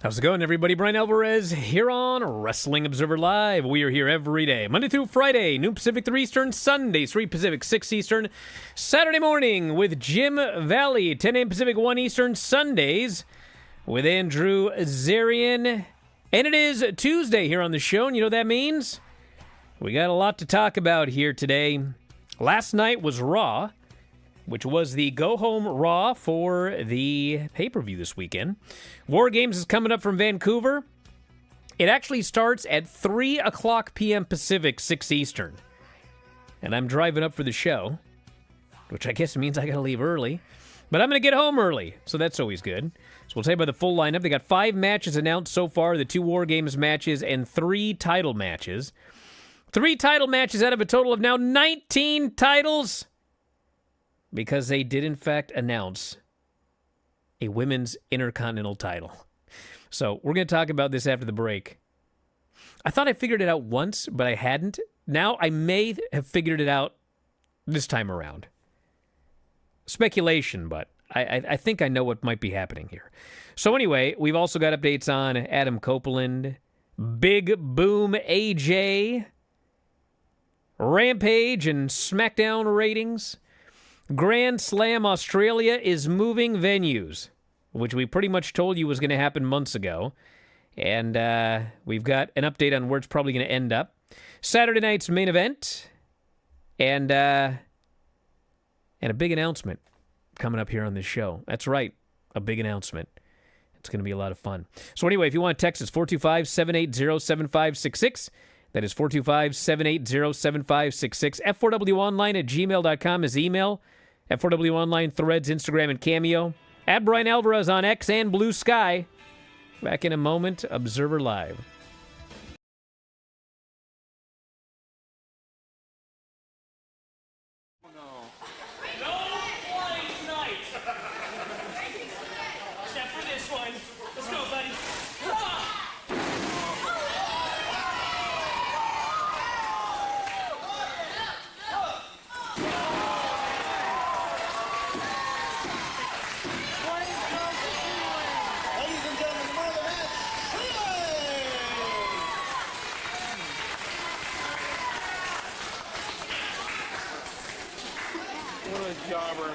How's it going, everybody? Bryan Alvarez here on Wrestling Observer Live. We are here every day, Monday through Friday, noon Pacific, 3 Eastern, Sundays, 3 Pacific, 6 Eastern, Saturday morning with Jim Valley, 10 a.m. Pacific, 1 Eastern, Sundays with Andrew Zarian. And it is Tuesday here on the show, and you know what that means? We got a lot to talk about here today. Last night was Raw, which was the go-home Raw for the pay-per-view this weekend. War Games is coming up from Vancouver. It actually starts at 3 o'clock p.m. Pacific, 6 Eastern. And I'm driving up for the show, which I guess means I got to leave early. But I'm going to get home early, so that's always good. So we'll tell you about the full lineup. They got 5 matches announced so far, the 2 War Games matches and 3 title matches. 3 title matches out of a total of now 19 titles. Because they did, in fact, announce a women's intercontinental title. So we're going to talk about this after the break. I thought I figured it out once, but I hadn't. Now I may have figured it out this time around. Speculation, but I think I know what might be happening here. So anyway, we've also got updates on Adam Copeland, Big Boom AJ, Rampage and SmackDown ratings. Grand Slam Australia is moving venues, which we pretty much told you was going to happen months ago. And we've got an update on where it's probably going to end up. Saturday night's main event. And a big announcement coming up here on this show. That's right, a big announcement. It's going to be a lot of fun. So anyway, if you want to text, it's 425-780-7566. That is 425-780-7566. F4WOnline@gmail.com is email. F4W Online, Threads, Instagram, and Cameo. At Bryan Alvarez on X and Blue Sky. Back in a moment, Observer Live. What a jobber.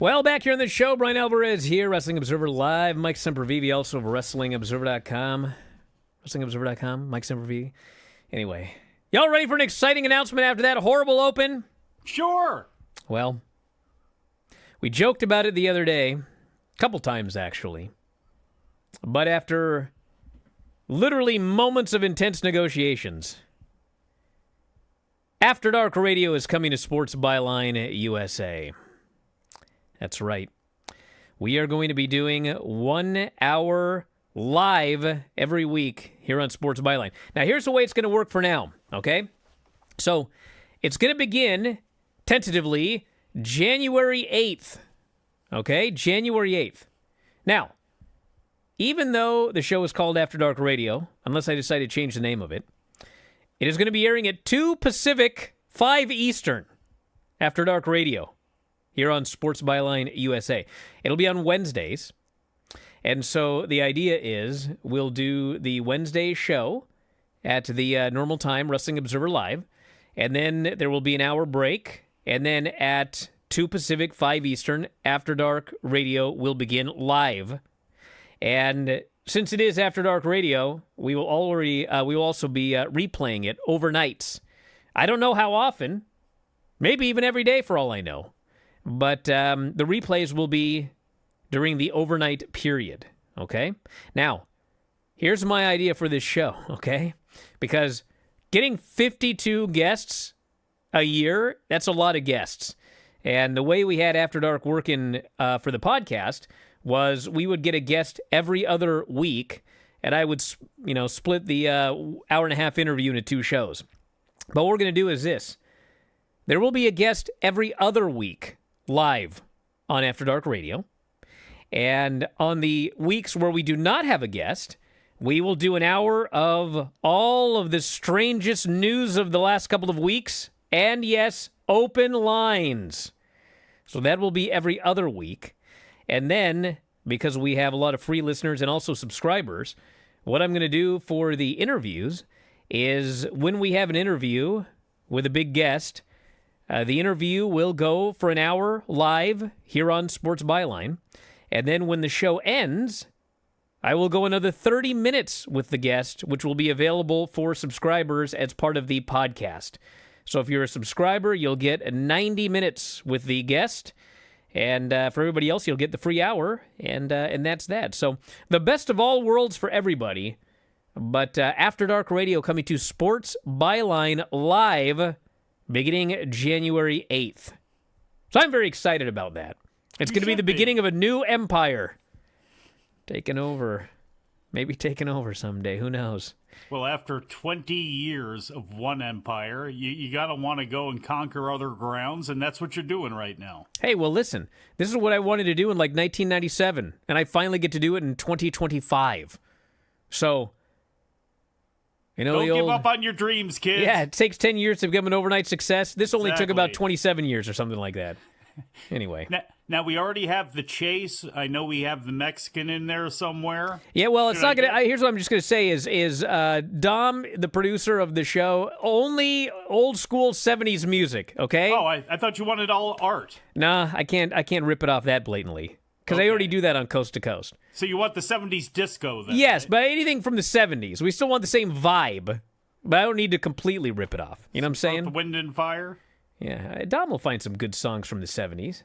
Well, back here on the show, Bryan Alvarez here, Wrestling Observer Live. Mike Sempervive, also of WrestlingObserver.com. WrestlingObserver.com, Mike Sempervive. Anyway, y'all ready for an exciting announcement after that horrible open? Sure. Well, we joked about it the other day, a couple times actually, but after literally moments of intense negotiations, After Dark Radio is coming to Sports Byline USA. That's right. We are going to be doing 1 hour live every week here on Sports Byline. Now, here's the way it's going to work for now, okay? So, it's going to begin, tentatively, January 8th, okay? January 8th. Now, even though the show is called After Dark Radio, unless I decide to change the name of it, it is going to be airing at 2 Pacific, 5 Eastern, After Dark Radio, here on Sports Byline USA. It'll be on Wednesdays. And so the idea is we'll do the Wednesday show at the normal time, Wrestling Observer Live. And then there will be an hour break. And then at 2 Pacific, 5 Eastern, After Dark Radio will begin live. And since it is After Dark Radio, we will also be replaying it overnights. I don't know how often. Maybe even every day for all I know. But the replays will be during the overnight period, okay? Now, here's my idea for this show, okay? Because getting 52 guests a year, that's a lot of guests. And the way we had After Dark working for the podcast was we would get a guest every other week, and I would, split the hour and a half interview into 2 shows. But what we're going to do is this. There will be a guest every other week live on After Dark Radio. And on the weeks where we do not have a guest, we will do an hour of all of the strangest news of the last couple of weeks. And yes, open lines. So that will be every other week. And then, because we have a lot of free listeners and also subscribers, what I'm going to do for the interviews is when we have an interview with a big guest, the interview will go for an hour live here on Sports Byline. And then when the show ends, I will go another 30 minutes with the guest, which will be available for subscribers as part of the podcast. So if you're a subscriber, you'll get 90 minutes with the guest. And for everybody else, you'll get the free hour. And that's that. So the best of all worlds for everybody. But After Dark Radio coming to Sports Byline Live beginning January 8th. So I'm very excited about that. It's going to be the beginning of a new empire. Taking over. Maybe taking over someday. Who knows? Well, after 20 years of one empire, you got to want to go and conquer other grounds, and that's what you're doing right now. Hey, well, listen. This is what I wanted to do in 1997, and I finally get to do it in 2025. So, don't give up on your dreams, kids. Yeah, it takes 10 years to become an overnight success. This only took about 27 years or something like that. Anyway. Now, we already have the Chase. I know we have the Mexican in there somewhere. Yeah, well, it's not going to... Here's what I'm just going to say is Dom, the producer of the show, only old school 70s music, okay? Oh, I thought you wanted all art. Nah, I can't rip it off that blatantly. Because I already do that on Coast to Coast. So you want the 70s disco then? Yes, right? but anything from the 70s. We still want the same vibe. But I don't need to completely rip it off. You know what I'm saying? The Wind and Fire? Yeah, Dom will find some good songs from the 70s.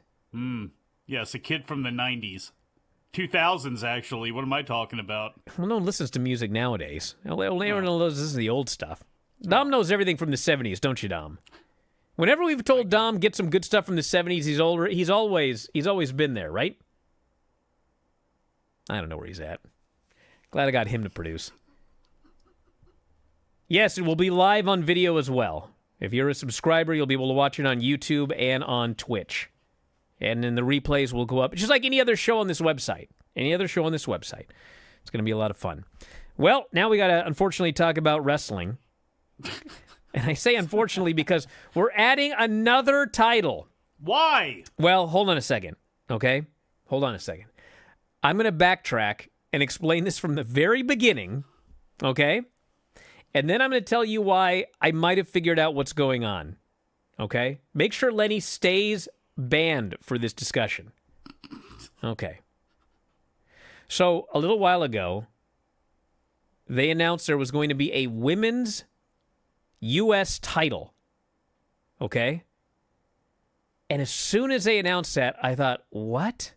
Yes, a kid from the 90s. 2000s, actually. What am I talking about? Well, no one listens to music nowadays. Everyone knows this is the old stuff. Dom knows everything from the 70s, don't you, Dom? Whenever we've told Dom get some good stuff from the 70s, he's always been there, right? I don't know where he's at. Glad I got him to produce. Yes, it will be live on video as well. If you're a subscriber, you'll be able to watch it on YouTube and on Twitch. And then the replays will go up, just like any other show on this website. It's going to be a lot of fun. Well, now we got to, unfortunately, talk about wrestling. And I say unfortunately because we're adding another title. Why? Well, hold on a second, okay? Hold on a second. I'm going to backtrack and explain this from the very beginning, okay? And then I'm going to tell you why I might have figured out what's going on, okay? Make sure Lenny stays banned for this discussion. Okay. So a little while ago, they announced there was going to be a women's U.S. title. Okay? And as soon as they announced that, I thought, what?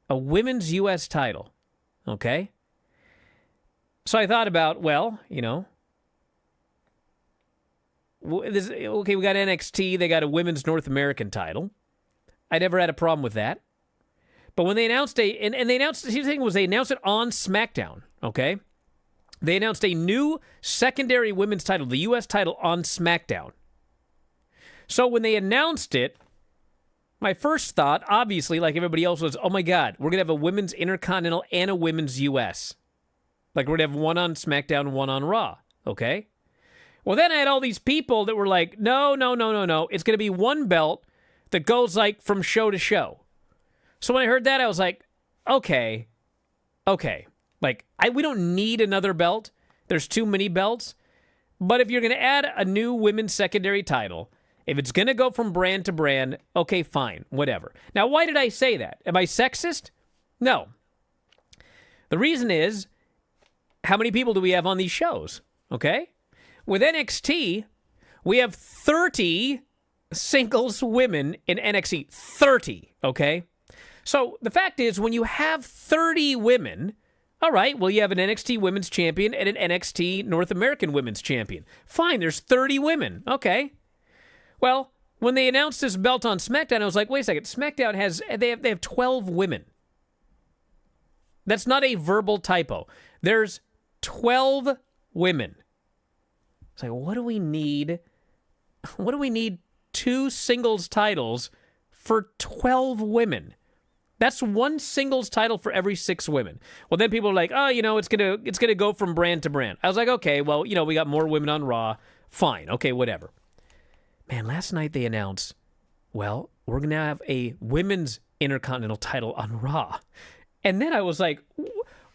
A women's U.S. title. Okay? So I thought about, well, you know, okay, we got NXT. They got a women's North American title. I never had a problem with that. But when they announced and they announced, the thing was they announced it on SmackDown, okay? They announced a new secondary women's title, the U.S. title, on SmackDown. So when they announced it, my first thought, obviously, like everybody else, was, oh my God, we're going to have a women's Intercontinental and a women's U.S. Like we're going to have one on SmackDown and one on Raw, okay? Well, then I had all these people that were like, no. It's going to be one belt that goes like from show to show. So when I heard that, I was like, okay. Like, we don't need another belt. There's too many belts. But if you're going to add a new women's secondary title, if it's going to go from brand to brand, okay, fine, whatever. Now, why did I say that? Am I sexist? No. The reason is, how many people do we have on these shows? Okay? With NXT, we have 30 singles women in NXT. 30, okay? So the fact is, when you have 30 women, all right, well, you have an NXT Women's Champion and an NXT North American Women's Champion. Fine, there's 30 women. Okay. Well, when they announced this belt on SmackDown, I was like, wait a second. SmackDown they have 12 women. That's not a verbal typo. There's 12 women. It's like, what do we need? What do we need 2 singles titles for 12 women? That's one singles title for every 6 women. Well, then people are like, oh, you know, it's gonna go from brand to brand. I was like, okay, well, you know, we got more women on Raw. Fine, okay, whatever. Man, last night they announced, well, we're gonna have a women's Intercontinental title on Raw. And then I was like,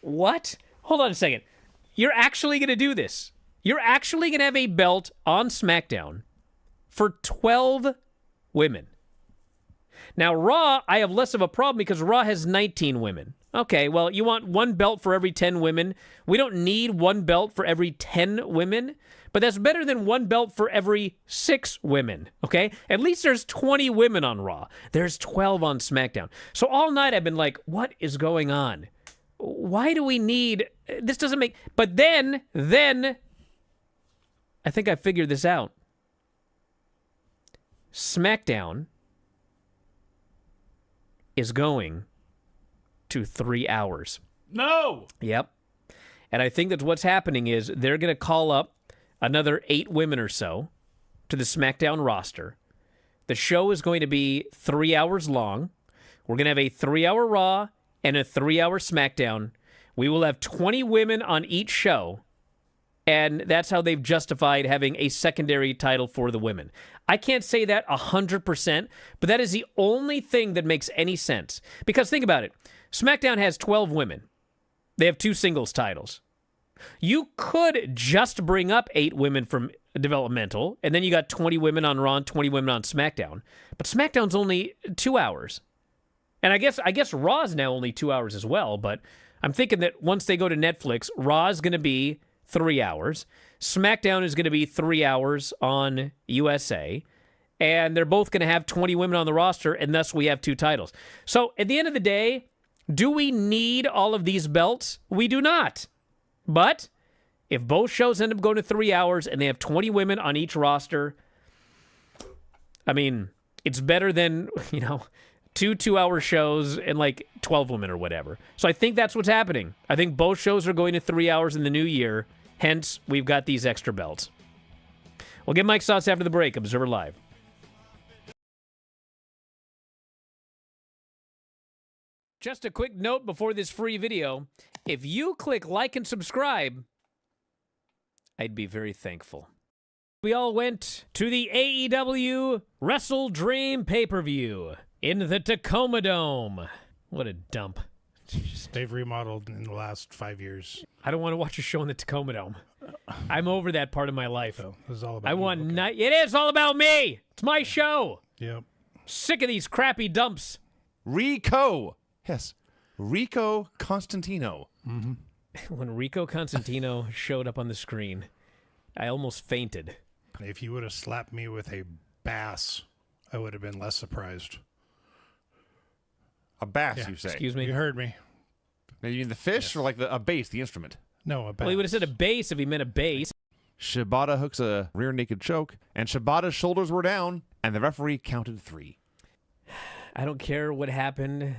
what? Hold on a second. You're actually gonna do this? You're actually gonna have a belt on SmackDown for 12 women? Now, Raw, I have less of a problem because Raw has 19 women. Okay, well, you want one belt for every 10 women. We don't need one belt for every 10 women, but that's better than one belt for every 6 women, okay? At least there's 20 women on Raw. There's 12 on SmackDown. So all night I've been like, what is going on? Why do we need... This doesn't make... But then, I think I figured this out. SmackDown is going to 3 hours. No! Yep. And I think that what's happening is they're going to call up another 8 women or so to the SmackDown roster. The show is going to be 3 hours long. We're going to have a 3-hour Raw and a 3-hour SmackDown. We will have 20 women on each show. And that's how they've justified having a secondary title for the women. I can't say that 100%, but that is the only thing that makes any sense. Because think about it. SmackDown has 12 women. They have 2 singles titles. You could just bring up 8 women from developmental, and then you got 20 women on Raw and 20 women on SmackDown. But SmackDown's only 2 hours. And I guess Raw's now only 2 hours as well, but I'm thinking that once they go to Netflix, Raw's going to be 3 hours. SmackDown is going to be 3 hours on USA. And they're both going to have 20 women on the roster, and thus we have 2 titles. So at the end of the day, do we need all of these belts? We do not. But if both shows end up going to 3 hours and they have 20 women on each roster, I mean, it's better than, 2 2-hour shows and like 12 women or whatever. So I think that's what's happening. I think both shows are going to 3 hours in the new year. Hence, we've got these extra belts. We'll get Mike's thoughts after the break. Observer Live. Just a quick note before this free video. If you click like and subscribe, I'd be very thankful. We all went to the AEW Wrestle Dream pay-per-view in the Tacoma Dome. What a dump. They've remodeled in the last 5 years. I don't want to watch a show in the Tacoma Dome. I'm over that part of my life. So this is all about It is all about me. It's my show. Yep. Sick of these crappy dumps. Rico. Yes, Rico Constantino. When Rico Constantino showed up on the screen, I almost fainted. If you would have slapped me with a bass, I would have been less surprised. A bass, Yeah. you say? Excuse me? You heard me. Now, you mean the fish or like a bass, the instrument? No, a bass. Well, he would have said a bass if he meant a bass. Shibata hooks a rear naked choke, and Shibata's shoulders were down, and the referee counted 3. I don't care what happened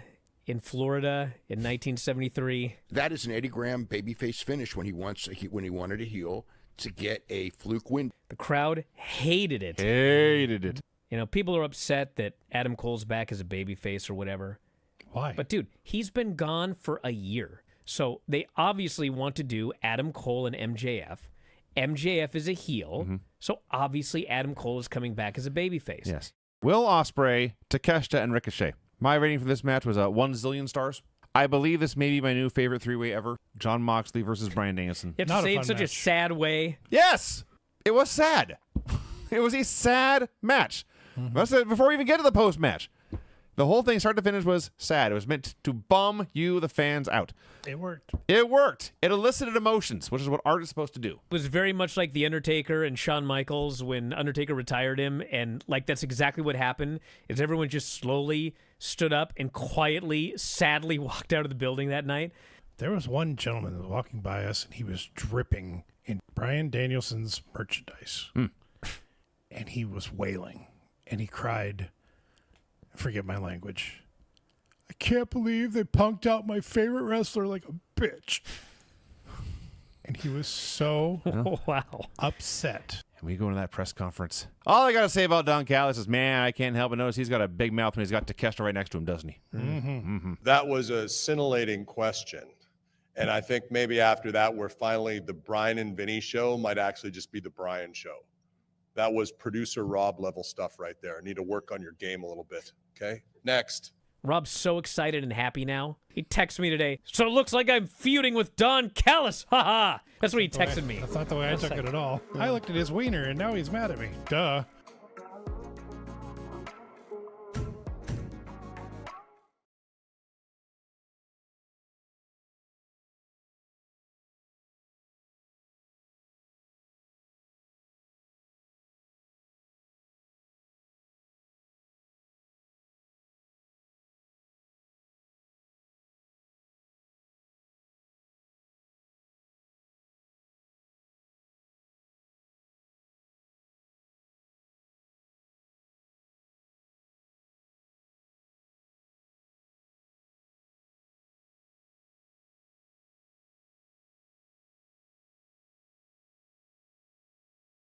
in Florida in 1973. That is an Eddie Graham babyface finish when he wanted a heel to get a fluke win. The crowd hated it. Hated it. You know, people are upset that Adam Cole's back as a babyface or whatever. Why? But, dude, he's been gone for a year. So they obviously want to do Adam Cole and MJF. MJF is a heel. So obviously Adam Cole is coming back as a babyface. Yes. Will Ospreay, Takeshita, and Ricochet. My rating for this match was 1 zillion stars. I believe this may be my new favorite 3-way ever. John Moxley versus Bryan Danielson. You have to Not a say it in fun such a match. sad way. Yes! It was sad. It was a sad match. That's it, before we even get to the post-match. The whole thing, start to finish, was sad. It was meant to bum you, the fans, out. It worked. It worked. It elicited emotions, which is what art is supposed to do. It was very much like The Undertaker and Shawn Michaels when Undertaker retired him, and like that's exactly what happened, is everyone just slowly stood up and quietly, sadly walked out of the building that night. There was one gentleman that was walking by us, and he was dripping in Bryan Danielson's merchandise. And he was wailing, and he cried, forget my language, I can't believe they punked out my favorite wrestler like a bitch. And he was so Wow. upset. And we go into that press conference. All I got to say about Don Callis is, man, I can't help but notice he's got a big mouth when he's got Takeshita right next to him, doesn't he? That was a scintillating question. And I think maybe after that, we're finally, the Bryan and Vinny show might actually just be the Bryan show. That was producer Rob level stuff right there. Need to work on your game a little bit. Okay. Next. Rob's so excited and happy now. He texted me today. So it looks like I'm feuding with Don Callis. Ha ha. That's what he texted me. That's not the way I took it at all. I looked at his wiener, and now he's mad at me. Duh.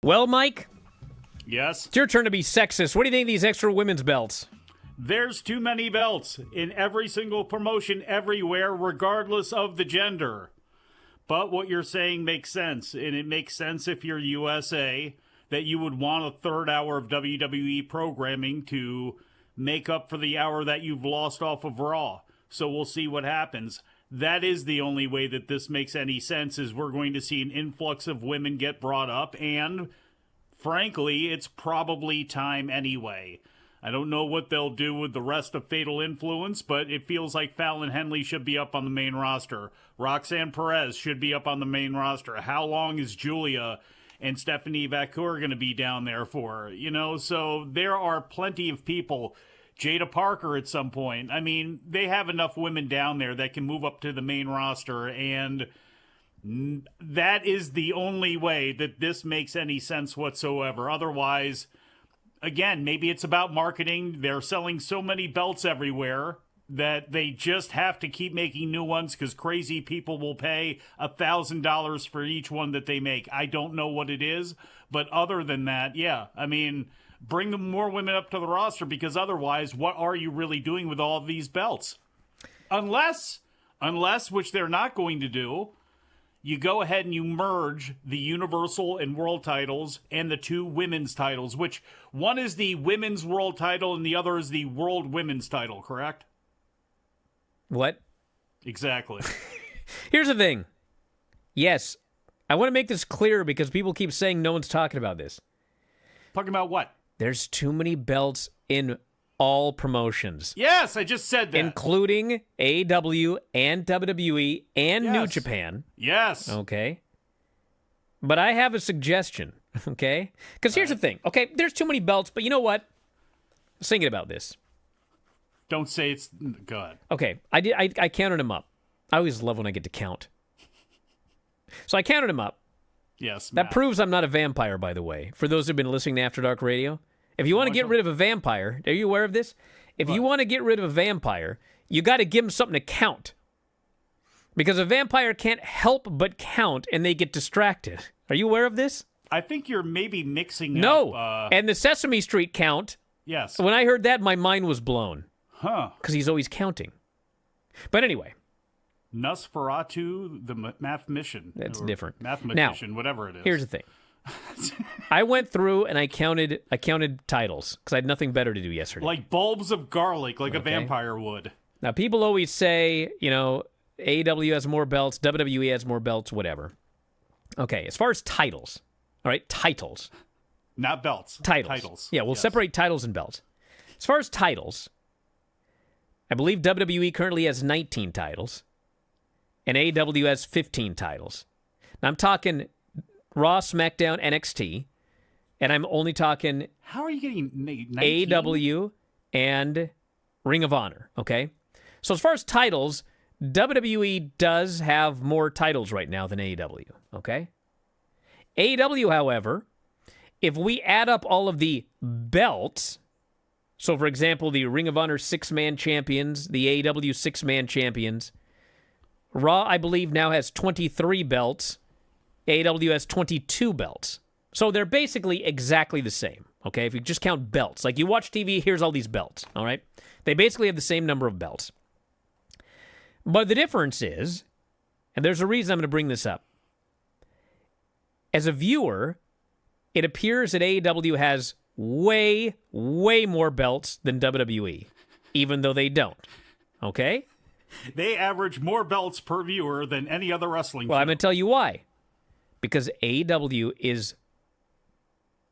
Well, Mike, Yes? it's your turn to be sexist. What do you think of these extra women's belts? There's too many belts in every single promotion everywhere, regardless of the gender. But what you're saying makes sense, and it makes sense if you're USA, that you would want a third hour of WWE programming to make up for the hour that you've lost off of Raw. So we'll see what happens. That is the only way that this makes any sense, is we're going to see an influx of women get brought up, and frankly, it's probably time anyway. I don't know what they'll do with the rest of Fatal Influence, but it feels like Fallon Henley should be up on the main roster. Roxanne Perez should be up on the main roster. How long is Julia and Stephanie Vacour going to be down there for? You know, so there are plenty of people. Jada Parker at some point. I mean, they have enough women down there that can move up to the main roster, and that is the only way that this makes any sense whatsoever. Otherwise, again, maybe it's about marketing. They're selling so many belts everywhere that they just have to keep making new ones because crazy people will pay $1,000 for each one that they make. I don't know what it is, but other than that, yeah, I mean, bring them more women up to the roster, because otherwise, what are you really doing with all of these belts? Unless, which they're not going to do, you go ahead and you merge the Universal and World titles and the 2 women's titles, which one is the women's world title and the other is the world women's title, correct? What? Exactly. Here's the thing. Yes, I want to make this clear because people keep saying no one's talking about this. Talking about what? There's too many belts in all promotions. Yes, I just said that. Including AEW and WWE and New Yes. Japan. Yes. Okay. But I have a suggestion, okay? Because here's the thing. Okay, there's too many belts, but you know what? I was thinking about this. Don't say it's good. Okay, I counted them up. I always love when I get to count. So I counted them up. Yes. That Matt. proves I'm not a vampire, by the way. For those who've been listening to After Dark Radio, if you want to get rid of a vampire, are you aware of this? If you want to get rid of a vampire, you got to give him something to count. Because a vampire can't help but count, and they get distracted. Are you aware of this? I think you're maybe mixing No. up. And the Sesame Street count, Yes. when I heard that, my mind was blown. Huh. Because he's always counting. But anyway. Nosferatu, the mathematician. That's or different. Mathematician, whatever it is. Here's the thing. I went through and I counted titles because I had nothing better to do yesterday. Like bulbs of garlic, like a Okay. vampire would. Now, people always say, AEW has more belts, WWE has more belts, whatever. Okay, as far as titles, all right, titles. Not belts. Titles. Yeah, we'll Yes. separate titles and belts. As far as titles, I believe WWE currently has 19 titles, and AEW has 15 titles. Now, I'm talking Raw, SmackDown, NXT, and I'm only talking How are you getting 19? AEW and Ring of Honor, okay? So as far as titles, WWE does have more titles right now than AEW, okay? AEW, however, if we add up all of the belts, so for example, the Ring of Honor 6-man champions, the AEW 6-man champions, Raw, I believe, now has 23 belts, AEW has 22 belts. So they're basically exactly the same, okay? If you just count belts. Like you watch TV, here's all these belts, all right? They basically have the same number of belts. But the difference is, and there's a reason I'm going to bring this up. As a viewer, it appears that AEW has way, way more belts than WWE, even though they don't, okay? They average more belts per viewer than any other wrestling Well, show. I'm going to tell you why. Because AEW is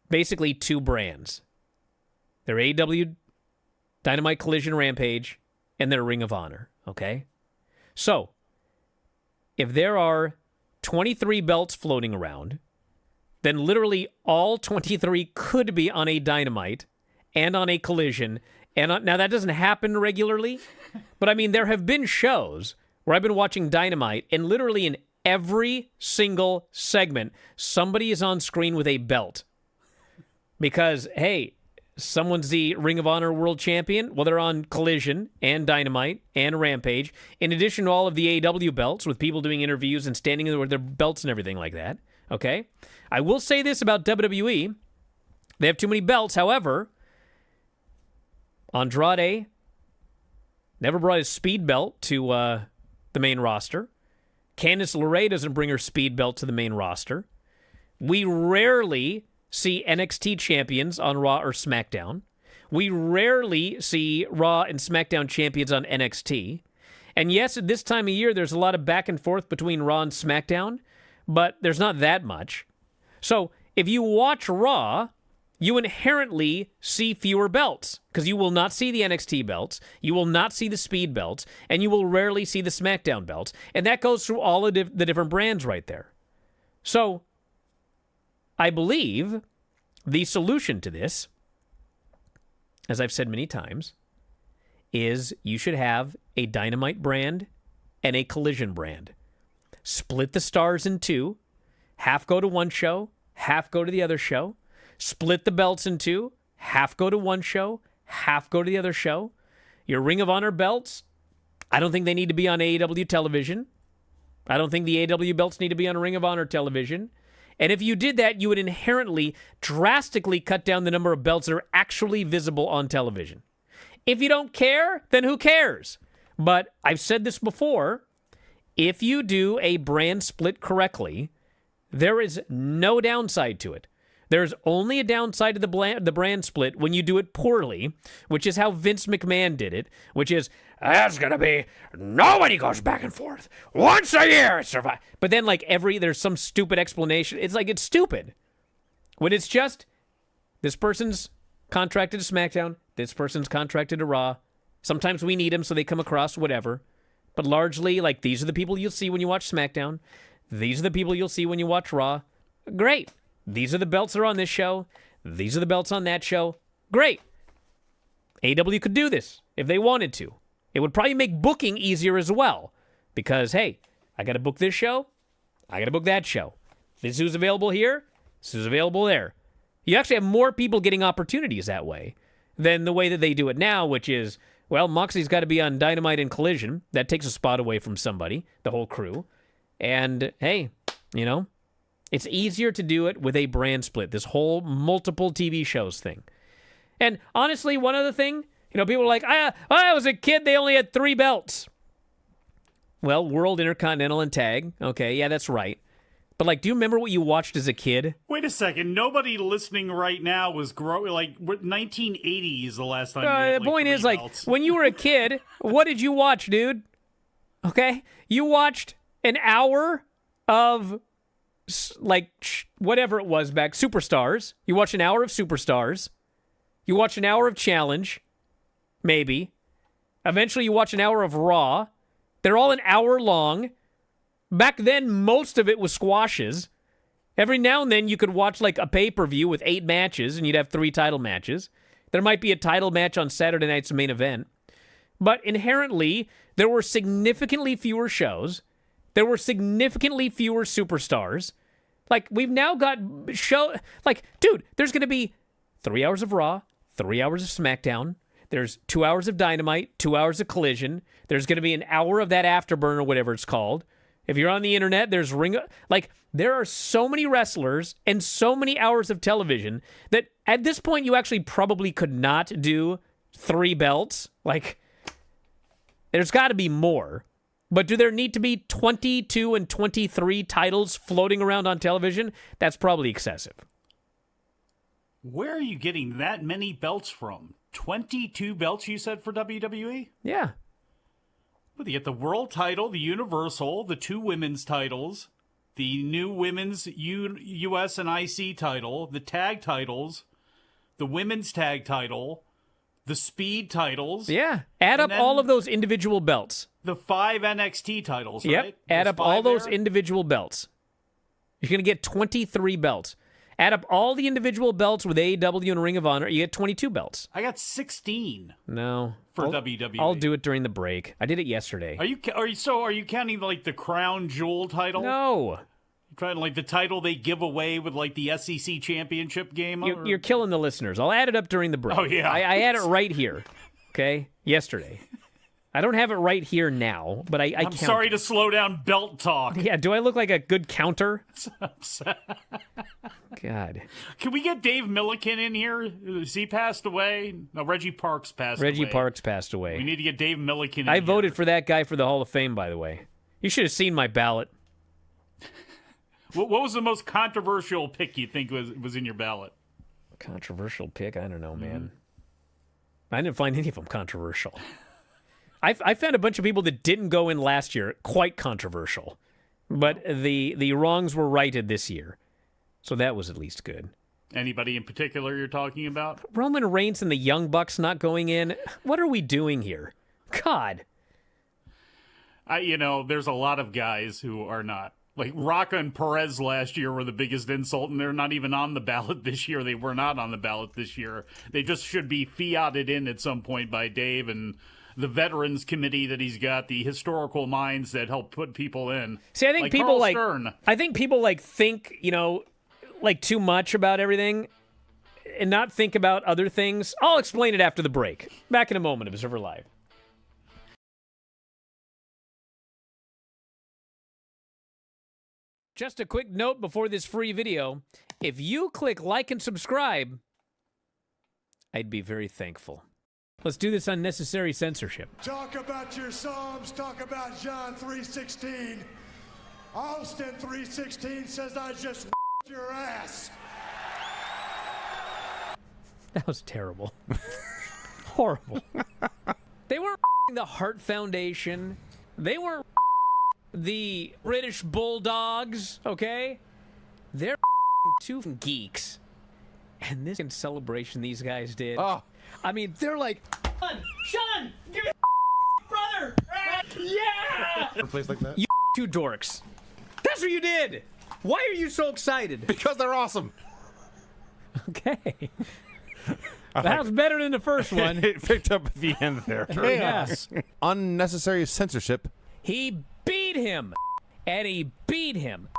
basically two brands. They're AEW Dynamite Collision Rampage and they're Ring of Honor, okay? So, if there are 23 belts floating around, then literally all 23 could be on a Dynamite and on a Collision. And now that doesn't happen regularly, but I mean, there have been shows where I've been watching Dynamite and literally in every single segment, somebody is on screen with a belt. Because, hey, someone's the Ring of Honor World Champion. Well, they're on Collision and Dynamite and Rampage. In addition to all of the AEW belts with people doing interviews and standing there with their belts and everything like that. Okay? I will say this about WWE. They have too many belts. However, Andrade never brought his speed belt to the main roster. Candice LeRae doesn't bring her speed belt to the main roster. We rarely see NXT champions on Raw or SmackDown. We rarely see Raw and SmackDown champions on NXT. And yes, at this time of year, there's a lot of back and forth between Raw and SmackDown, but there's not that much. So if you watch Raw, you inherently see fewer belts because you will not see the NXT belts, you will not see the speed belts, and you will rarely see the SmackDown belts. And that goes through all of the different brands right there. So I believe the solution to this, as I've said many times, is you should have a Dynamite brand and a Collision brand. Split the stars in two. Half go to one show, half go to the other show. Split the belts in two. Half go to one show, half go to the other show. Your Ring of Honor belts, I don't think they need to be on AEW television. I don't think the AEW belts need to be on Ring of Honor television. And if you did that, you would inherently drastically cut down the number of belts that are actually visible on television. If you don't care, then who cares? But I've said this before. If you do a brand split correctly, there is no downside to it. There's only a downside to the brand split when you do it poorly, which is how Vince McMahon did it, which is, there's going to be, nobody goes back and forth. Once a year, it survives. But then, there's some stupid explanation. It's stupid. When it's just, this person's contracted to SmackDown, this person's contracted to Raw. Sometimes we need them, so they come across, whatever. But largely, like, these are the people you'll see when you watch SmackDown. These are the people you'll see when you watch Raw. Great. These are the belts that are on this show. These are the belts on that show. Great. AEW could do this if they wanted to. It would probably make booking easier as well. Because, hey, I got to book this show. I got to book that show. This is who's available here. This is available there. You actually have more people getting opportunities that way than the way that they do it now, which is, well, Moxley's got to be on Dynamite and Collision. That takes a spot away from somebody, the whole crew. And, hey, you know, it's easier to do it with a brand split, this whole multiple TV shows thing. And honestly, one other thing, you know, people are like, when I was a kid, they only had 3 belts. Well, World, Intercontinental, and Tag. Okay, yeah, that's right. But, like, do you remember what you watched as a kid? Wait a second. Nobody listening right now was growing, like, 1980s the last time. You had, The point is, like, belts. when you were a kid, what did you watch, dude? Okay? You watched an hour of, like, whatever it was back, Superstars. You watched an hour of Superstars. You watched an hour of Challenge. Maybe. Eventually, you watch an hour of Raw. They're all an hour long. Back then, most of it was squashes. Every now and then, you could watch like a pay-per-view with 8 matches, and you'd have 3 title matches. There might be a title match on Saturday night's main event. But inherently, there were significantly fewer shows. There were significantly fewer superstars. Like, we've now got like, dude, there's going to be 3 hours of Raw, 3 hours of SmackDown. There's 2 hours of Dynamite, 2 hours of Collision. There's going to be an hour of that Afterburn or whatever it's called. If you're on the internet, there's like, there are so many wrestlers and so many hours of television that at this point you actually probably could not do 3 belts. Like, there's got to be more. But do there need to be 22 and 23 titles floating around on television? That's probably excessive. Where are you getting that many belts from? 22 belts, you said, for WWE? Yeah. Well, you get the world title, the universal, the 2 women's titles, the new women's US and IC title, the tag titles, the women's tag title, the speed titles. Yeah. Add up all of those individual belts. The 5 NXT titles, Yep. right? Add There's up all 5 those there? individual belts. You're going to get 23 belts. Add up all the individual belts with AEW and Ring of Honor, you get 22 belts. I got 16 No. for WWE. I'll do it during the break. I did it yesterday. Are you counting like the crown jewel title? No. Kind of like the title they give away with like the SEC championship game? You're killing the listeners. I'll add it up during the break. Oh, yeah. I had it right here. Okay? Yesterday. I don't have it right here now, but I I'm count. sorry to slow down belt talk. Yeah, do I look like a good counter? God. Can we get Dave Milliken in here? Has he passed away? No, Reggie Parks passed away. Reggie Parks passed away. We need to get Dave Milliken in I here. voted for that guy for the Hall of Fame, by the way. You should have seen my ballot. What was the most controversial pick you think was in your ballot? Controversial pick? I don't know, man. I didn't find any of them controversial. I found a bunch of people that didn't go in last year quite controversial. But the wrongs were righted this year. So that was at least good. Anybody in particular you're talking about? Roman Reigns and the Young Bucks not going in. What are we doing here? God. There's a lot of guys who are not. Like, Rocca and Perez last year were the biggest insult, and they're not even on the ballot this year. They were not on the ballot this year. They just should be fiated in at some point by Dave and the Veterans Committee that he's got, the historical minds that help put people in. See, I think like people Carl Stern. I think people think, like too much about everything and not think about other things. I'll explain it after the break. Back in a moment, Observer Live. Just a quick note before this free video. If you click like and subscribe, I'd be very thankful. Let's do this unnecessary censorship. Talk about your Psalms, talk about John 3:16. Austin 3:16 says I just your ass. That was terrible. Horrible. They weren't the Heart Foundation. They weren't the British Bulldogs, okay? They're two geeks. And this celebration these guys did. Oh. I mean, they're like, Sean, give me brother. Yeah. A place like that. You two dorks. That's what you did. Why are you so excited? Because they're awesome. Okay. That was better than the first one. It picked up at the end there. Yes. Unnecessary censorship. He beat him. And he beat him.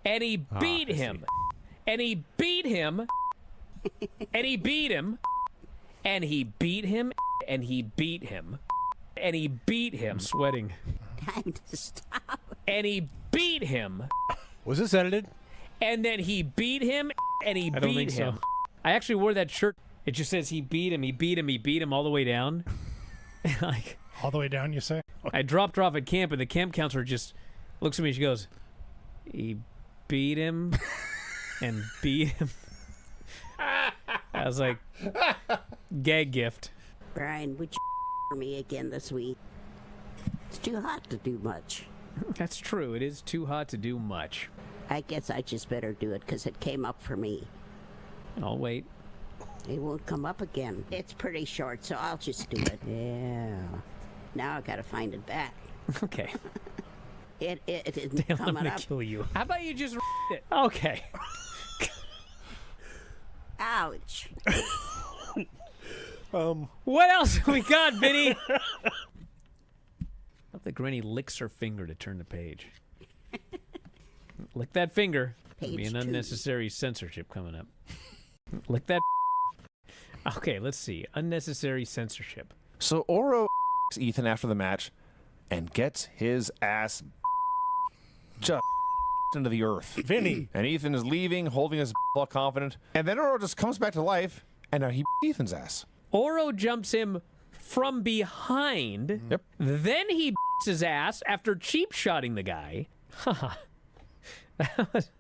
And he beat him. And he beat him. And he beat him. And he beat him. And he beat him. And he beat him. I'm sweating. Time to stop. And he beat him. Was this edited? And then he beat him. And he beat him. So. I actually wore that shirt. It just says he beat him. He beat him. He beat him all the way down. Like All the way down, you say? I dropped her off at camp, and the camp counselor just looks at me. She goes, "He beat him and beat him." I was like, "Gag gift." Brian, would you for me again this week? It's too hot to do much. That's true. It is too hot to do much. I guess I just better do it because it came up for me. I'll wait. It won't come up again. It's pretty short, so I'll just do it. Yeah. Now I gotta find it back. Okay. It isn't Dale, I'm coming gonna up. kill you. How about you just it? Okay. Ouch. What else have we got, Vinny? I love that Granny licks her finger to turn the page. Lick that finger. There'll be Page an 2. unnecessary censorship coming up. Lick that. Okay, let's see. Unnecessary censorship. So Oro Ethan after the match and gets his ass just into the earth. Vinny. And Ethan is leaving, holding his all confident. And then Oro just comes back to life, and now he Ethan's ass. Oro jumps him from behind. Yep. Then he his ass after cheap shotting the guy. Haha. That was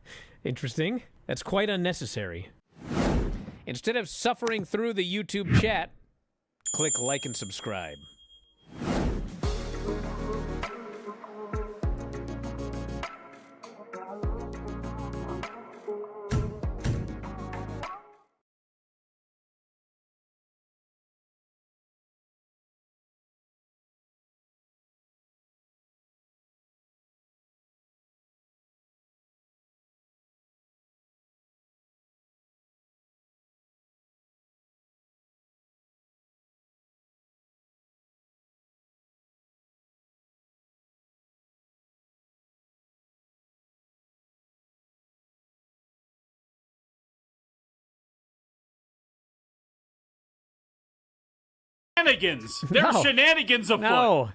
interesting. That's quite unnecessary. Instead of suffering through the YouTube chat, click like and subscribe. Shenanigans. There's No. shenanigans afoot. No.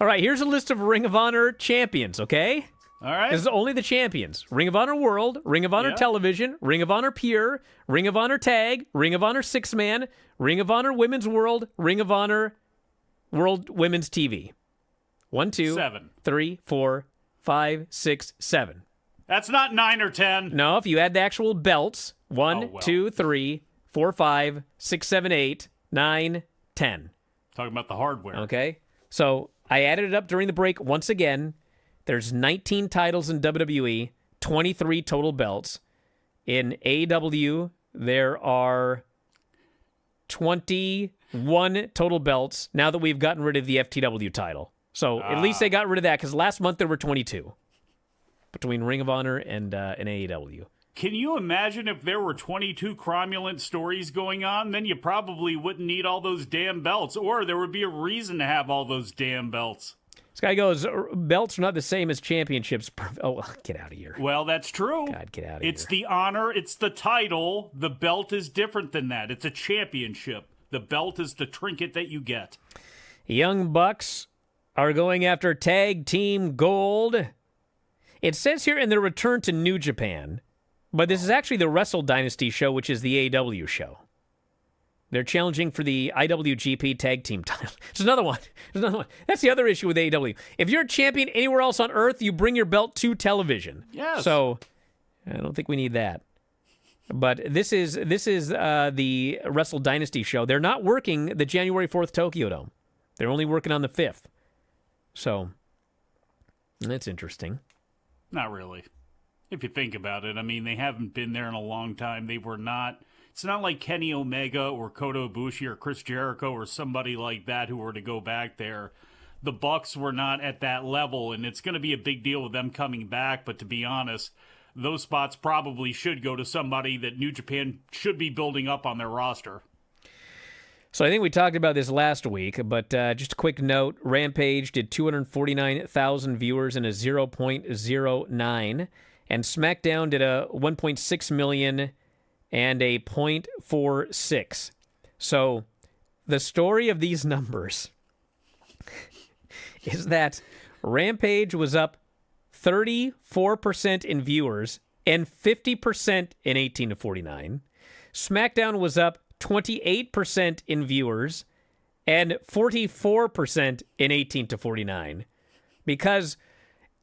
All right, here's a list of Ring of Honor champions, okay? All right. This is only the champions. Ring of Honor World, Ring of Honor Yeah. Television, Ring of Honor Pure, Ring of Honor Tag, Ring of Honor Six-Man, Ring of Honor Women's World, Ring of Honor World Women's TV. 1, 2, 7. 3, 4, 5, 6, 7. That's not 9 or 10. No, if you add the actual belts, 1, Oh, well. 2, 3, 4, 5, 6, 7, 8, 9, 10. Talking about the hardware. Okay? So I added it up during the break once again. There's 19 titles in WWE, 23 total belts. In AEW, there are 21 total belts now that we've gotten rid of the FTW title. So at least they got rid of that because last month there were 22 between Ring of Honor and AEW. Can you imagine if there were 22 cromulent stories going on? Then you probably wouldn't need all those damn belts, or there would be a reason to have all those damn belts. This guy goes, belts are not the same as championships. Oh, get out of here. Well, that's true. God, get out of It's here. the honor, it's the title. The belt is different than that. It's a championship. The belt is the trinket that you get. Young Bucks are going after tag team gold. It says here in their return to New Japan, but this is actually the Wrestle Dynasty show, which is the AEW show. They're challenging for the IWGP tag team title. There's another one. That's the other issue with AEW. If you're a champion anywhere else on earth, you bring your belt to television. Yes. So I don't think we need that. But this is the Wrestle Dynasty show. They're not working the January 4th Tokyo Dome. They're only working on the 5th. So that's interesting. Not really. If you think about it, I mean, they haven't been there in a long time. They were not It's not like Kenny Omega or Kota Ibushi or Chris Jericho or somebody like that who were to go back there. The Bucks were not at that level, and it's going to be a big deal with them coming back. But to be honest, those spots probably should go to somebody that New Japan should be building up on their roster. So I think we talked about this last week, but just a quick note. Rampage did 249,000 viewers in a 0.09, and SmackDown did a 1.6 million and a 0.46. So the story of these numbers is that Rampage was up 34% in viewers and 50% in 18 to 49. SmackDown was up 28% in viewers and 44% in 18 to 49 because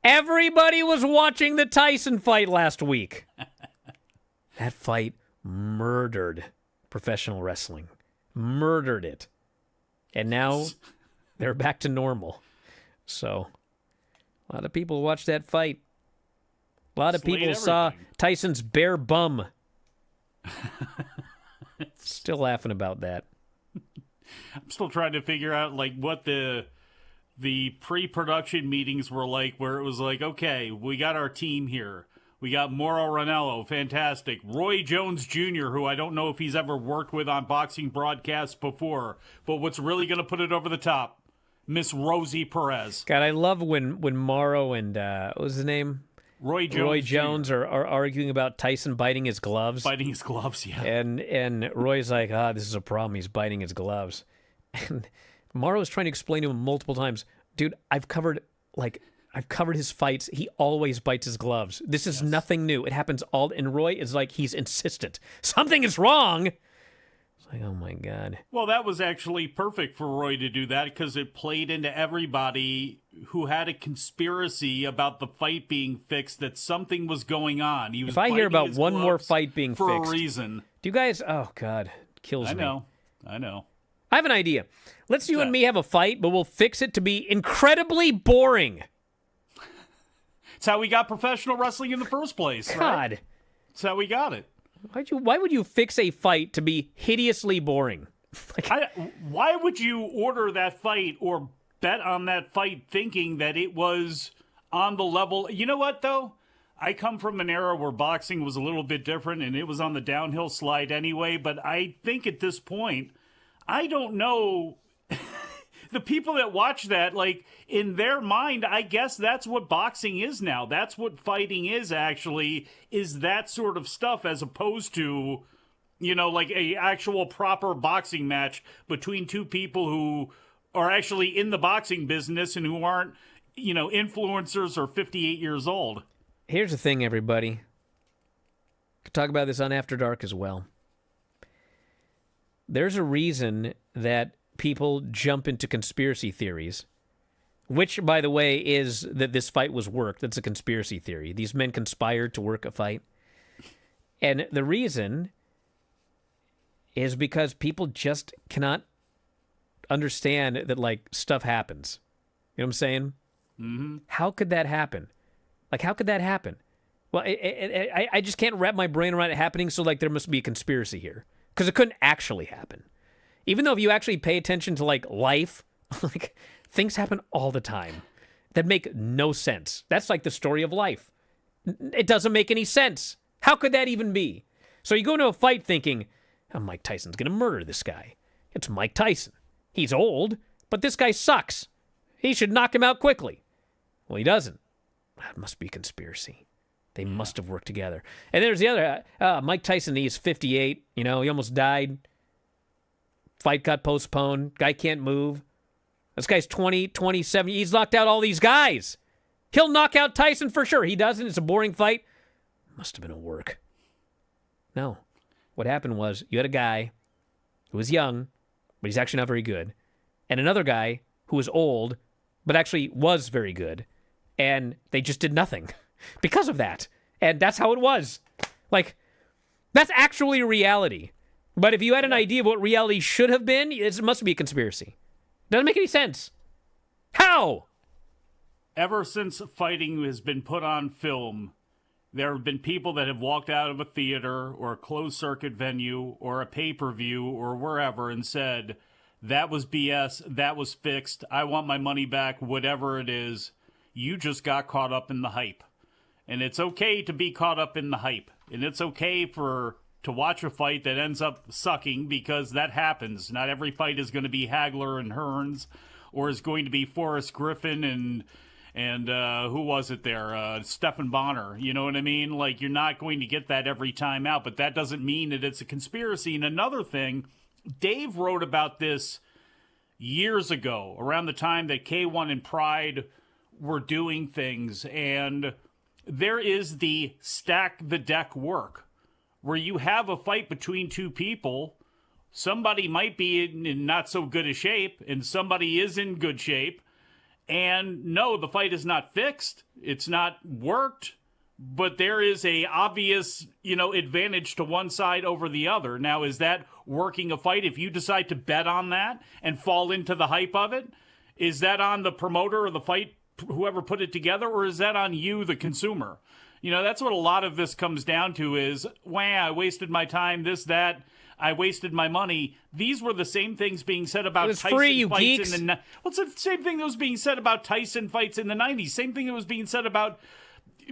everybody was watching the Tyson fight last week. That fight murdered professional wrestling. Murdered it. And now they're back to normal. So a lot of people watched that fight. A lot of people saw Tyson's bare bum. Still laughing about that. I'm still trying to figure out like what the pre-production meetings were like, where it was like, okay, we got our team here. We got Mauro Ranallo, fantastic. Roy Jones Jr., who I don't know if he's ever worked with on boxing broadcasts before, but what's really going to put it over the top, Miss Rosie Perez. God, I love when Mauro and what was his name? Roy Jones are arguing about Tyson biting his gloves. Biting his gloves, yeah. And Roy's like, this is a problem. He's biting his gloves. And Mauro's trying to explain to him multiple times, dude, I've covered his fights. He always bites his gloves. This is nothing new. It happens all. And Roy is like, he's insistent. Something is wrong. It's like, oh my God. Well, that was actually perfect for Roy to do that because it played into everybody who had a conspiracy about the fight being fixed, that something was going on. He was if I hear about one more fight being for fixed. a reason. Do you guys, oh God, it kills me. I know. I have an idea. Let's you and me have a fight, but we'll fix it to be incredibly boring. It's how we got professional wrestling in the first place. God. Right? That's how we got it. Why would you fix a fight to be hideously boring? Why would you order that fight or bet on that fight thinking that it was on the level? You know what, though? I come from an era where boxing was a little bit different and it was on the downhill slide anyway, but I think at this point, I don't know. The people that watch that, like, in their mind, I guess that's what boxing is now. That's what fighting is, actually, is that sort of stuff as opposed to, you know, like a actual proper boxing match between two people who are actually in the boxing business and who aren't, you know, influencers or 58 years old. Here's the thing, everybody. Could talk about this on After Dark as well. There's a reason that people jump into conspiracy theories, which, by the way, is that this fight was worked. That's a conspiracy theory. These men conspired to work a fight. And the reason is because people just cannot understand that, like, stuff happens. You know what I'm saying? Mm-hmm. How could that happen? Like, how could that happen? Well, I just can't wrap my brain around it happening, so, like, there must be a conspiracy here. Because it couldn't actually happen. Even though if you actually pay attention to, like, life, like, things happen all the time that make no sense. That's like the story of life. It doesn't make any sense. How could that even be? So you go into a fight thinking, oh, Mike Tyson's going to murder this guy. It's Mike Tyson. He's old, but this guy sucks. He should knock him out quickly. Well, he doesn't. That must be a conspiracy. They must have worked together. And there's the other, Mike Tyson, he's 58. You know, he almost died. Fight got postponed. Guy can't move. This guy's 20, 27. He's knocked out all these guys. He'll knock out Tyson for sure. He doesn't. It's a boring fight. Must have been a work. No. What happened was you had a guy who was young, but he's actually not very good, and another guy who was old, but actually was very good, and they just did nothing because of that. And that's how it was. Like, that's actually reality. But if you had an idea of what reality should have been, it must be a conspiracy. Doesn't make any sense. How? Ever since fighting has been put on film, There have been people that have walked out of a theater or a closed circuit venue or a pay-per-view or wherever and said, that was BS, that was fixed, I want my money back, whatever it is. You just got caught up in the hype. And it's okay to be caught up in the hype. And it's okay to watch a fight that ends up sucking, because that happens. Not every fight is going to be Hagler and Hearns, or is going to be Forrest Griffin and who was it there? Stephan Bonner. You know what I mean? Like, you're not going to get that every time out, but that doesn't mean that it's a conspiracy. And another thing, Dave wrote about this years ago, around the time that K1 and Pride were doing things, and there is the stack the deck work, where you have a fight between two people. Somebody might be in not so good a shape, and somebody is in good shape. And no, the fight is not fixed. It's not worked. But there is a obvious, advantage to one side over the other. Now, is that working a fight? If you decide to bet on that and fall into the hype of it, is that on the promoter or the fight, whoever put it together, or is that on you, the consumer? That's what a lot of this comes down to is, I wasted my time, this, that. I wasted my money. These were the same things being said about Tyson fights geeks. in the... Well, it's the same thing that was being said about Tyson fights in the 90s. Same thing that was being said about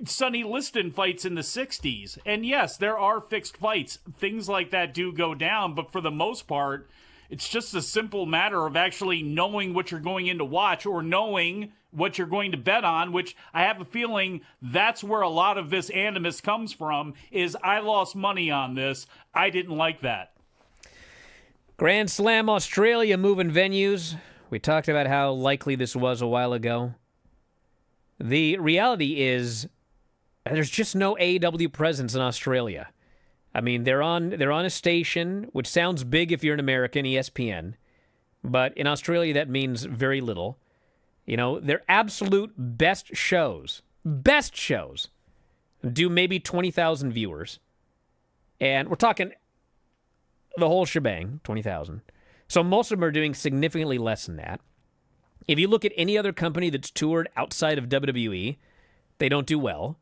Sonny Liston fights in the 60s. And yes, there are fixed fights. Things like that do go down, but for the most part, it's just a simple matter of actually knowing what you're going in to watch, or knowing what you're going to bet on, which I have a feeling that's where a lot of this animus comes from, is I lost money on this. I didn't like that. Grand Slam Australia moving venues. We talked about how likely this was a while ago. The reality is there's just no AEW presence in Australia. I mean, they're on a station, which sounds big if you're an American, ESPN, but in Australia that means very little. Their absolute best shows do maybe 20,000 viewers. And we're talking the whole shebang, 20,000. So most of them are doing significantly less than that. If you look at any other company that's toured outside of WWE, they don't do well.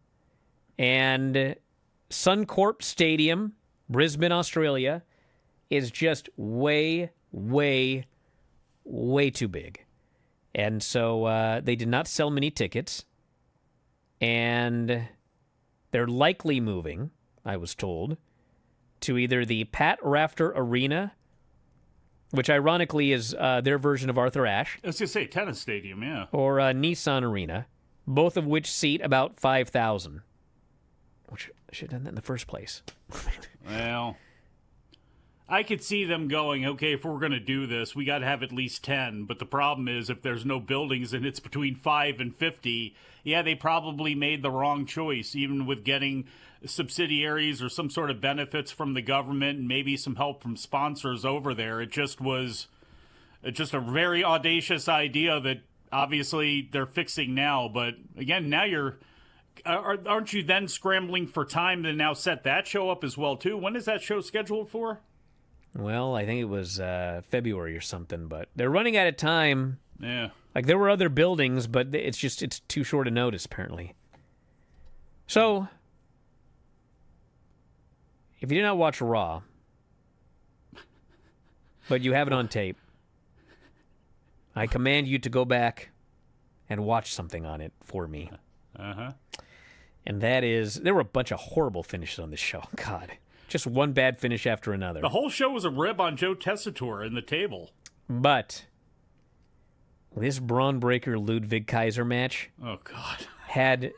And Suncorp Stadium, Brisbane, Australia, is just way, way, way too big. And so they did not sell many tickets. And they're likely moving, I was told, to either the Pat Rafter Arena, which ironically is their version of Arthur Ashe. I was going to say tennis stadium, yeah. Or Nissan Arena, both of which seat about 5,000. Which I should have done that in the first place. Well, I could see them going, okay, if we're going to do this, we got to have at least 10. But the problem is, if there's no buildings and it's between 5 and 50, yeah, they probably made the wrong choice, even with getting subsidiaries or some sort of benefits from the government and maybe some help from sponsors over there. It just was just a very audacious idea that obviously they're fixing now. But again, now aren't you then scrambling for time to now set that show up as well, too? When is that show scheduled for? Well, I think it was February or something, but they're running out of time. Yeah. Like, there were other buildings, but it's too short a notice, apparently. So, if you did not watch Raw, but you have it on tape, I command you to go back and watch something on it for me. Uh-huh. And that is, there were a bunch of horrible finishes on this show. God. Just one bad finish after another. The whole show was a rib on Joe Tessitore in the table. But this Braun Breaker Ludwig Kaiser match had,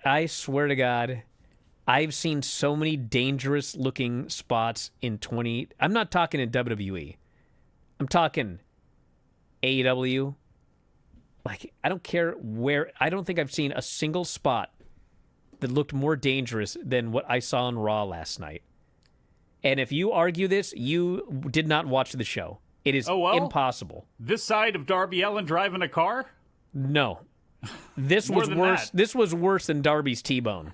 I swear to God, I've seen so many dangerous looking spots in I'm not talking in WWE. I'm talking AEW. Like, I don't care where, I don't think I've seen a single spot that looked more dangerous than what I saw on Raw last night. And if you argue this, you did not watch the show. It is impossible. This side of Darby Allin driving a car? No. This was worse. That. This was worse than Darby's T-bone.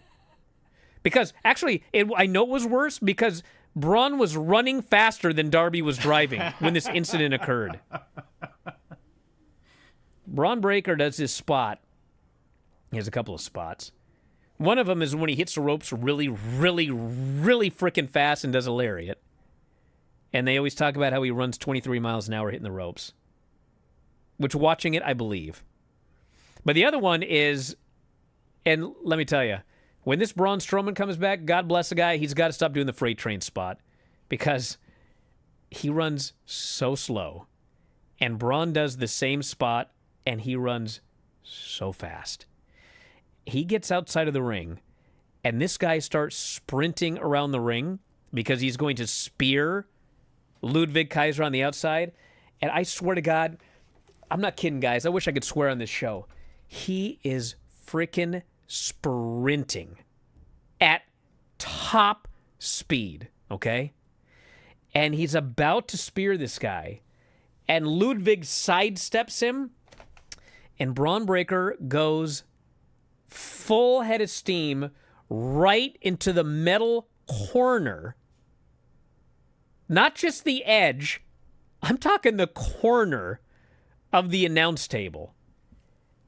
Because, actually, I know it was worse because Braun was running faster than Darby was driving when this incident occurred. Braun Breaker does this spot. He has a couple of spots One of them is when he hits the ropes really, really, really freaking fast and does a lariat. And they always talk about how he runs 23 miles an hour hitting the ropes. Which, watching it, I believe. But the other one is, and let me tell you, when this Braun Strowman comes back, God bless the guy, he's got to stop doing the freight train spot. Because he runs so slow. And Braun does the same spot, and he runs so fast. He gets outside of the ring, and this guy starts sprinting around the ring because he's going to spear Ludwig Kaiser on the outside. And I swear to God, I'm not kidding, guys. I wish I could swear on this show. He is freaking sprinting at top speed, okay? And he's about to spear this guy, and Ludwig sidesteps him, and Braun Breaker goes full head of steam right into the metal corner. Not just the edge. I'm talking the corner of the announce table.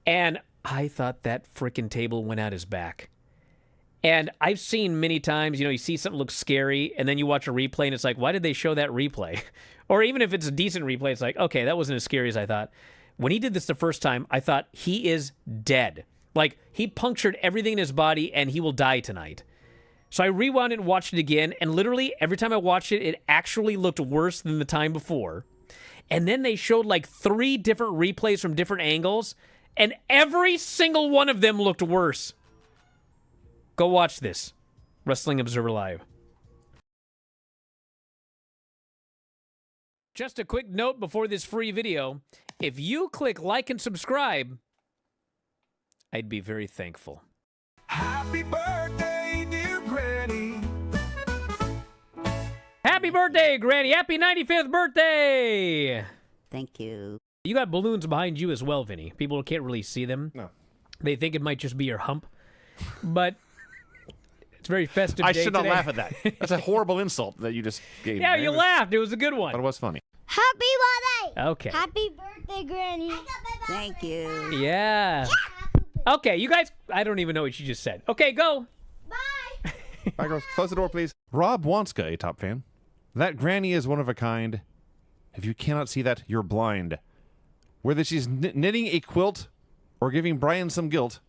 And I thought that frickin' table went out his back. And I've seen many times, you see something looks scary, and then you watch a replay, and it's like, why did they show that replay? Or even if it's a decent replay, it's like, okay, that wasn't as scary as I thought. When he did this the first time, I thought, he is dead. Like, he punctured everything in his body, and he will die tonight. So I rewound it and watched it again, and literally, every time I watched it, it actually looked worse than the time before. And then they showed like 3 different replays from different angles, and every single one of them looked worse. Go watch this. Wrestling Observer Live. Just a quick note before this free video. If you click like and subscribe, I'd be very thankful. Happy birthday, dear Granny. Happy birthday, Granny. Happy 95th birthday. Thank you. You got balloons behind you as well, Vinny. People can't really see them. No. They think it might just be your hump. But it's very festive I day should not today. laugh at that. That's a horrible insult that you just gave. Yeah, me. you laughed. It was a good one. But it was funny. Happy birthday! Okay. Happy birthday, Granny! Thank you. Yeah. Okay, you guys, I don't even know what you just said. Okay, go. Bye! Bye, girls. Close the door, please. Rob Wanska, a top fan. That granny is one of a kind. If you cannot see that, you're blind. Whether she's knitting a quilt or giving Brian some guilt,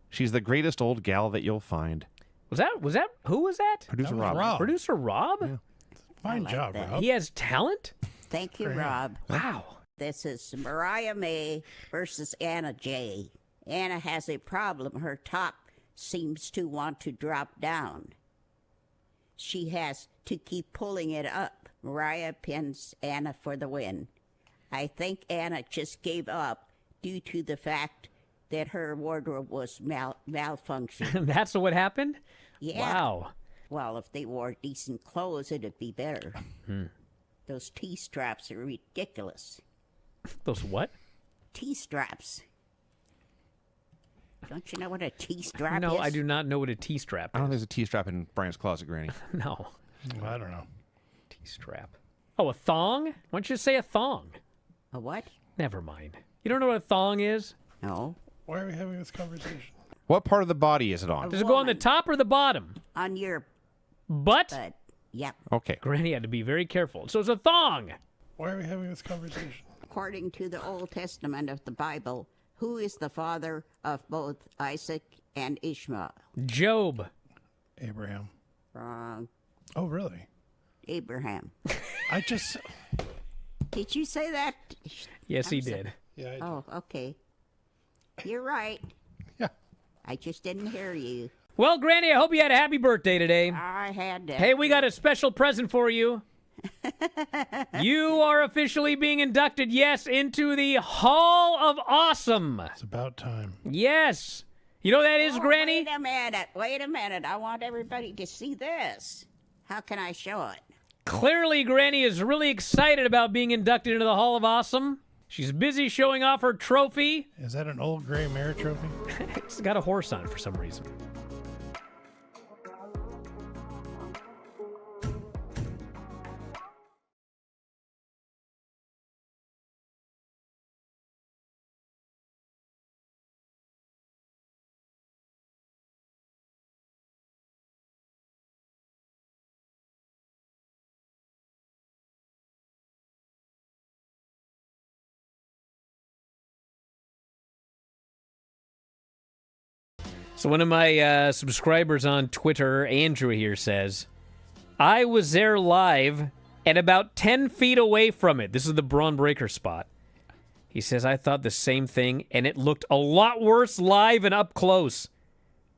she's the greatest old gal that you'll find. Was that, who was that? Producer That was Rob. Rob. Producer Rob? Yeah. Fine like job, that. Rob. He has talent? Thank you, For him. Rob. Wow. This is Mariah May versus Anna J. Anna has a problem. Her top seems to want to drop down. She has to keep pulling it up. Mariah pins Anna for the win. I think Anna just gave up due to the fact that her wardrobe was malfunctioning. That's what happened? Yeah. Wow. Well, if they wore decent clothes, it'd be better. Those T-straps are ridiculous. Those what? T-straps. Don't you know what a T-strap is? No, I do not know what a T-strap I don't think is. there's a T-strap in Brian's closet, Granny. No. Well, I don't know. T-strap. Oh, a thong? Why don't you say a thong? A what? Never mind. You don't know what a thong is? No. Why are we having this conversation? What part of the body is it on? Does it go on the Woman. top or the bottom? On your Butt? butt. Yep. Okay. Granny had to be very careful. So it's a thong. Why are we having this conversation? According to the Old Testament of the Bible, who is the father of both Isaac and Ishmael? Job. Abraham. Wrong. Oh, really? Abraham. I just... Did you say that? Yes, he I'm so- did. Yeah, I did. Oh, okay. You're right. Yeah. I just didn't hear you. Well, Granny, I hope you had a happy birthday today. I had to. Hey, we got a special present for you. You are officially being inducted, yes, into the Hall of Awesome. It's about time. Yes. You know what that is, Oh, Granny? Wait a minute. Wait a minute. I want everybody to see this. How can I show it? Clearly, Granny is really excited about being inducted into the Hall of Awesome. She's busy showing off her trophy. Is that an old gray mare trophy? It's got a horse on it for some reason. So one of my subscribers on Twitter, Andrew here, says, I was there live and about 10 feet away from it. This is the Braun Breaker spot. He says, I thought the same thing, and it looked a lot worse live and up close.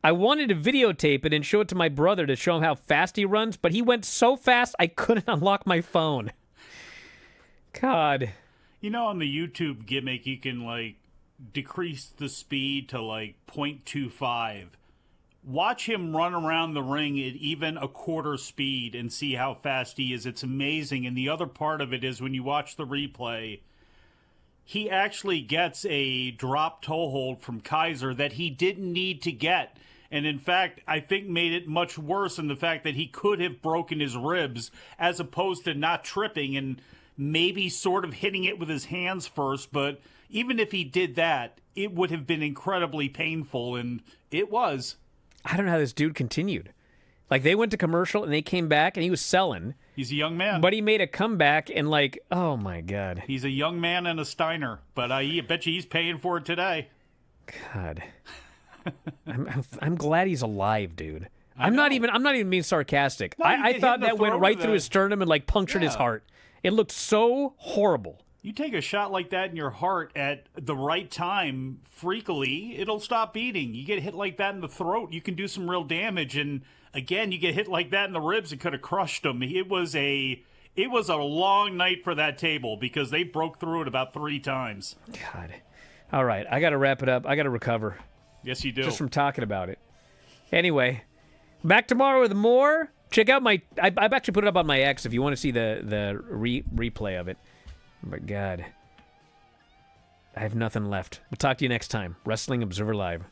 I wanted to videotape it and show it to my brother to show him how fast he runs, but he went so fast I couldn't unlock my phone. God. You know, on the YouTube gimmick, you can, like, decrease the speed to, like, 0.25. Watch him run around the ring at even a quarter speed and see how fast he is. It's amazing. And the other part of it is when you watch the replay, he actually gets a drop toe hold from Kaiser that he didn't need to get. And in fact, I think made it much worse in the fact that he could have broken his ribs as opposed to not tripping and maybe sort of hitting it with his hands first. But even if he did that, it would have been incredibly painful, and it was. I don't know how this dude continued. Like, they went to commercial and they came back and he was selling. He's a young man. But he made a comeback and, like, oh my God. He's a young man and a Steiner. But I bet you he's paying for it today. God. I'm glad he's alive, dude. I'm not even being sarcastic. No, I thought that went right through his sternum and, like, punctured his heart. It looked so horrible. You take a shot like that in your heart at the right time, freakily, it'll stop beating. You get hit like that in the throat, you can do some real damage. And again, you get hit like that in the ribs, it could have crushed him. It was a long night for that table because they broke through it about 3 times. God. All right, I got to wrap it up. I got to recover. Yes, you do. Just from talking about it. Anyway, back tomorrow with more. Check out I've actually put it up on my X if you want to see the replay of it. But God, I have nothing left. We'll talk to you next time. Wrestling Observer Live.